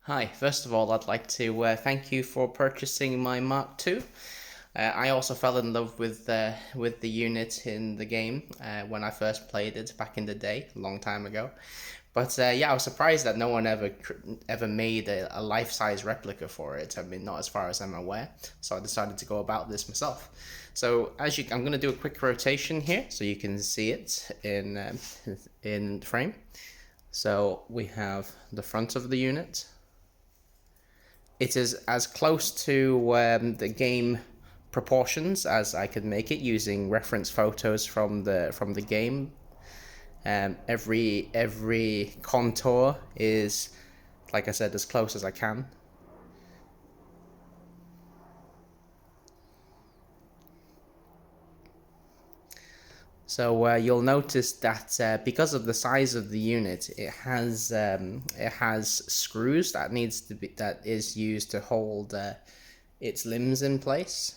Hi, first of all, I'd like to thank you for purchasing my Mark II. I also fell in love with the unit in the game when I first played it back in the day, a long time ago. But yeah, I was surprised that no one ever made a life-size replica for it. I mean, not as far as I'm aware. So I decided to go about this myself. So I'm going to do a quick rotation here so you can see it in frame. So we have the front of the unit. It is as close to the game proportions as I could make it using reference photos from the game. Every contour is, like I said, as close as I can. So you'll notice that because of the size of the unit, it has screws that is used to hold its limbs in place.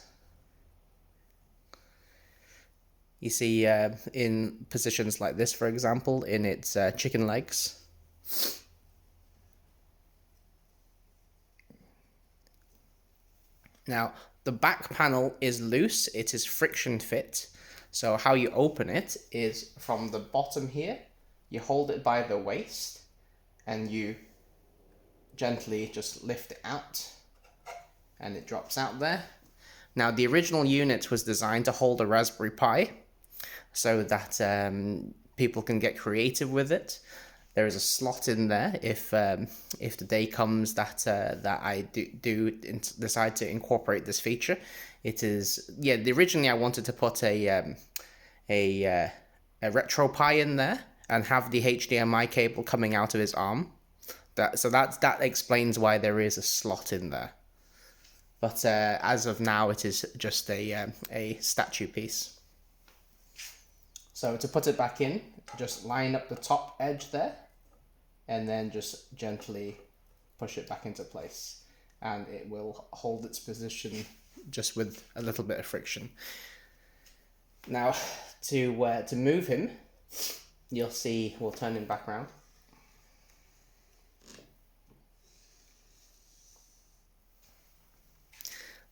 You see in positions like this, for example, in its chicken legs. Now, the back panel is loose, it is friction fit. So how you open it is from the bottom here, you hold it by the waist and you gently just lift it out and it drops out there. Now, the original unit was designed to hold a Raspberry Pi so that people can get creative with it. There is a slot in there if the day comes that I decide to incorporate this feature. It is originally I wanted to put a RetroPie in there and have the HDMI cable coming out of his arm. That explains why there is a slot in there. But as of now, it is just a statue piece. So to put it back in, just line up the top edge there, and then just gently push it back into place. And it will hold its position just with a little bit of friction. Now, to move him, you'll see, we'll turn him back around.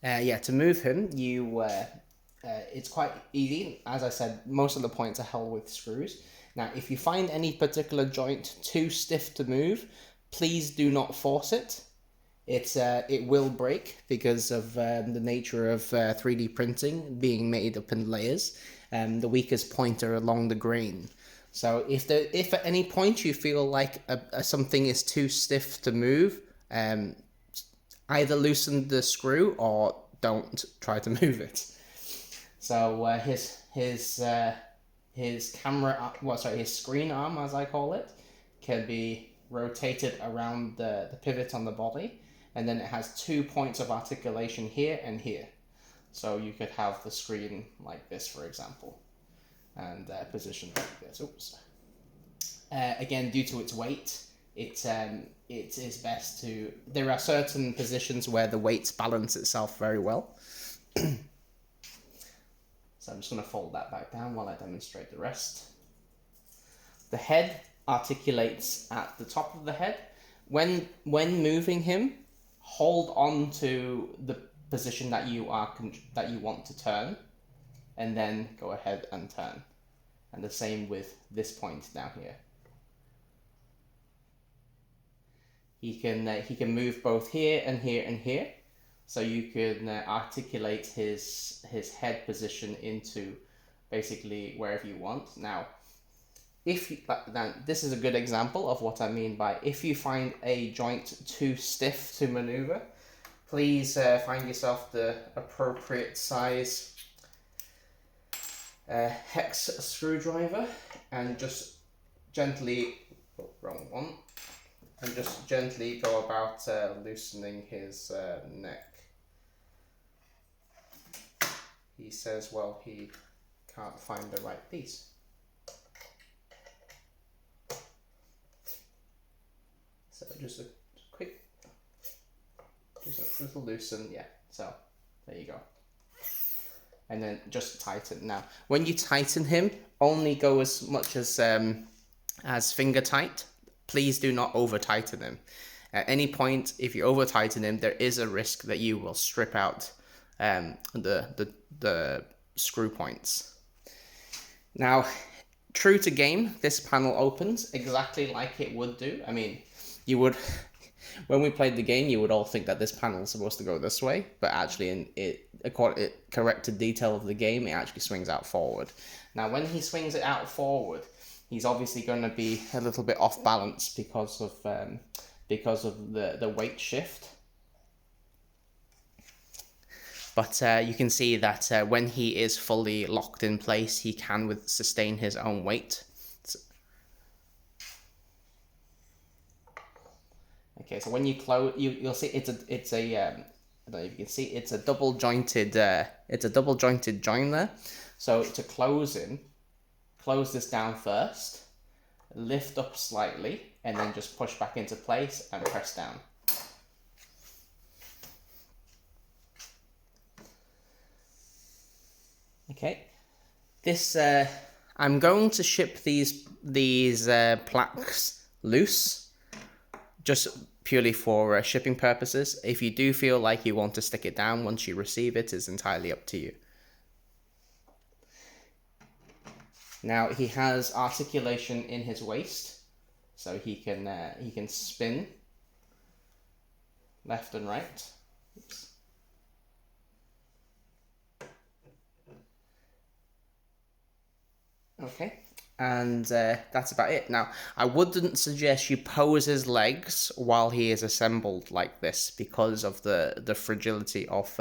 To move him, it's quite easy. As I said, most of the points are held with screws. Now, if you find any particular joint too stiff to move, please do not force it. It will break because of the nature of 3D printing being made up in layers. The weakest point are along the grain. So if at any point you feel like something is too stiff to move, either loosen the screw or don't try to move it. So his screen arm, as I call it, can be rotated around the pivot on the body, and then it has 2 points of articulation here and here. So you could have the screen like this, for example, and positioned like this. Oops. Again, due to its weight, it is best to. There are certain positions where the weights balance itself very well. So I'm just going to fold that back down while I demonstrate the rest. The head articulates at the top of the head. When moving him, hold on to the position that you want to turn, and then go ahead and turn. And the same with this point down here. He can move both here and here and here. So you can articulate his head position into basically wherever you want. Now, this is a good example of what I mean by if you find a joint too stiff to maneuver, please find yourself the appropriate size hex screwdriver and just gently, wrong one, and just gently go about loosening his neck. He says, well, he can't find the right piece. So just a little loosen, yeah. So there you go. And then just tighten. Now, when you tighten him, only go as much as finger tight. Please do not over tighten him. At any point, if you over tighten him, there is a risk that you will strip out the screw points. Now, true to game, this panel opens exactly like it would do. I mean, you would, when we played the game, you would all think that this panel is supposed to go this way, but actually, according to corrected detail of the game, it actually swings out forward. Now, when he swings it out forward, he's obviously going to be a little bit off balance because of the weight shift. But you can see that when he is fully locked in place, he can sustain his own weight. Okay, so when you close, you'll see it's a I don't know if you can see, it's a double jointed join there. So to close this down first, lift up slightly, and then just push back into place and press down. Okay, this I'm going to ship these plaques loose, just purely for shipping purposes. If you do feel like you want to stick it down once you receive it, is entirely up to you. Now he has articulation in his waist, so he can spin left and right. Oops. Okay, and that's about it. Now, I wouldn't suggest you pose his legs while he is assembled like this because of the fragility of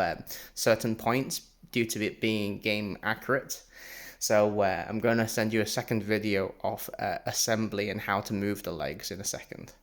certain points due to it being game accurate. So I'm going to send you a second video of assembly and how to move the legs in a second.